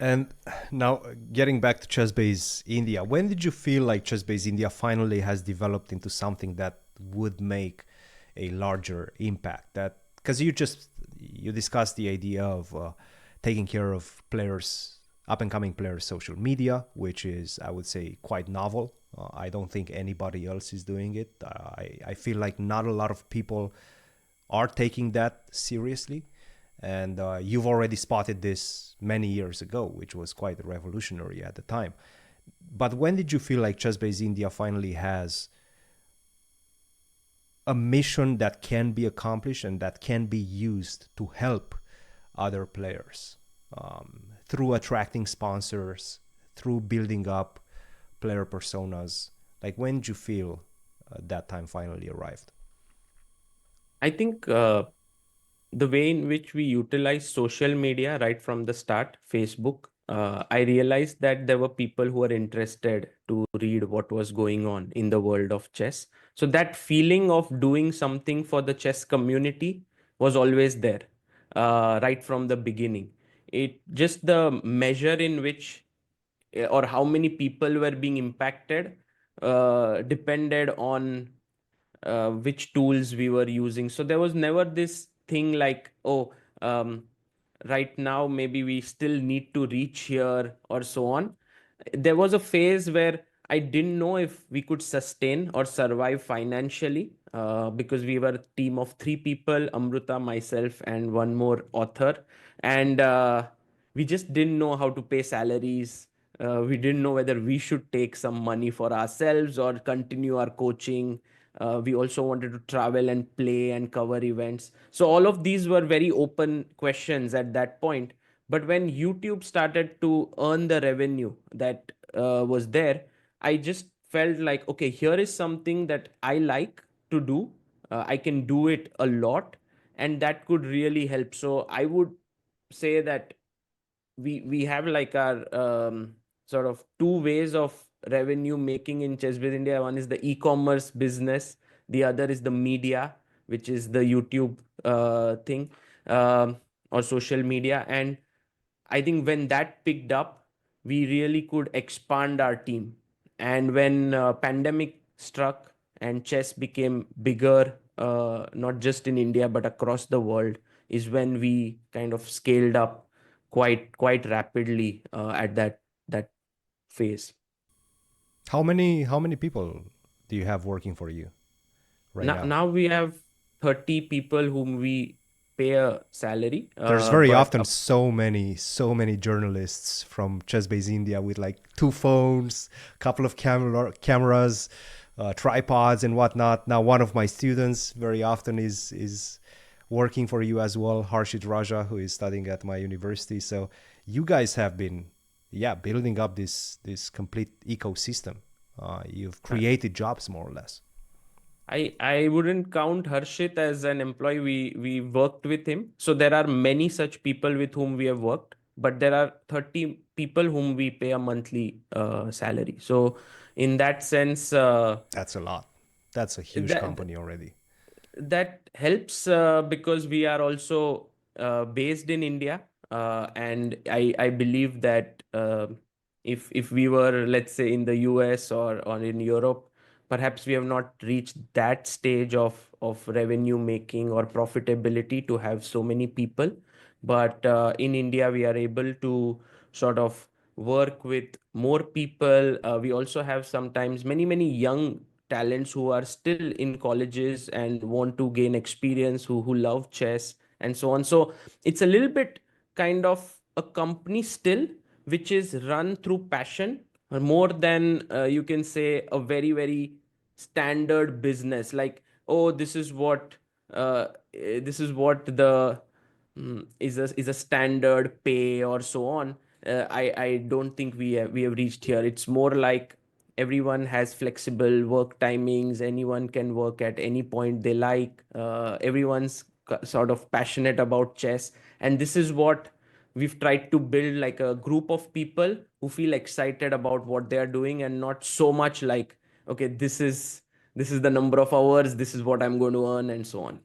And now, getting back to Chessbase India, when did you feel like Chessbase India finally has developed into something that would make a larger impact? That because you discussed the idea of taking care of players, up and coming players' social media, which is, I would say, quite novel. I don't think anybody else is doing it. I feel like not a lot of people are taking that seriously. And you've already spotted this many years ago, which was quite revolutionary at the time. But when did you feel like Chessbase India finally has a mission that can be accomplished and that can be used to help other players through attracting sponsors, through building up player personas? Like, when did you feel that time finally arrived? I think the way in which we utilize social media right from the start, Facebook, I realized that there were people who were interested to read what was going on in the world of chess. So that feeling of doing something for the chess community was always there, right from the beginning. It just the measure in which or how many people were being impacted depended on which tools we were using. So there was never this thing like, oh, um, right now maybe we still need to reach here or so on. There was a phase where I didn't know if we could sustain or survive financially because we were a team of three people, Amruta, myself, and one more author. And we just didn't know how to pay salaries. We didn't know whether we should take some money for ourselves or continue our coaching. We also wanted to travel and play and cover events. So all of these were very open questions at that point. But when YouTube started to earn the revenue that was there, I just felt like, okay, here is something that I like to do. I can do it a lot, and that could really help. So I would say that we have like our sort of two ways of revenue making in Chessbiz India. One is the e-commerce business, the other is the media, which is the YouTube thing, um, or social media. And I think when that picked up, we really could expand our team. And when pandemic struck and chess became bigger, not just in India but across the world, is when we kind of scaled up quite rapidly at that phase. How many people do you have working for you right Now now? now we have 30 people whom we pay a salary, There's very but often so many journalists from Chessbase India with like two phones, couple of cameras, tripods and whatnot. Now one of my students very often is working for you as well, Harshit Raja, who is studying at my university. So you guys have been, yeah, building up this complete ecosystem. You've uh, created jobs more or less. I wouldn't count Harshit as an employee. We worked with him. So there are many such people with whom we have worked, but there are 30 people whom we pay a monthly salary. So in that sense, That's a lot. That's a huge that company already. that helps because we are also based in India, and I believe that if we were, let's say, in the US or in Europe, perhaps we have not reached that stage of revenue making or profitability to have so many people. But in India, we are able to sort of work with more people. We also have sometimes many young talents who are still in colleges and want to gain experience, who love chess and so on. So it's a little bit kind of a company still which is run through passion more than you can say a very standard business like, oh, this is what the is a standard pay or so on. I don't think we have reached here. It's more like everyone has flexible work timings. Anyone can work at any point they like. Everyone's sort of passionate about chess, and this is what we've tried to build, like a group of people who feel excited about what they are doing, and not so much like, okay, this is the number of hours, this is what I'm going to earn, and so on.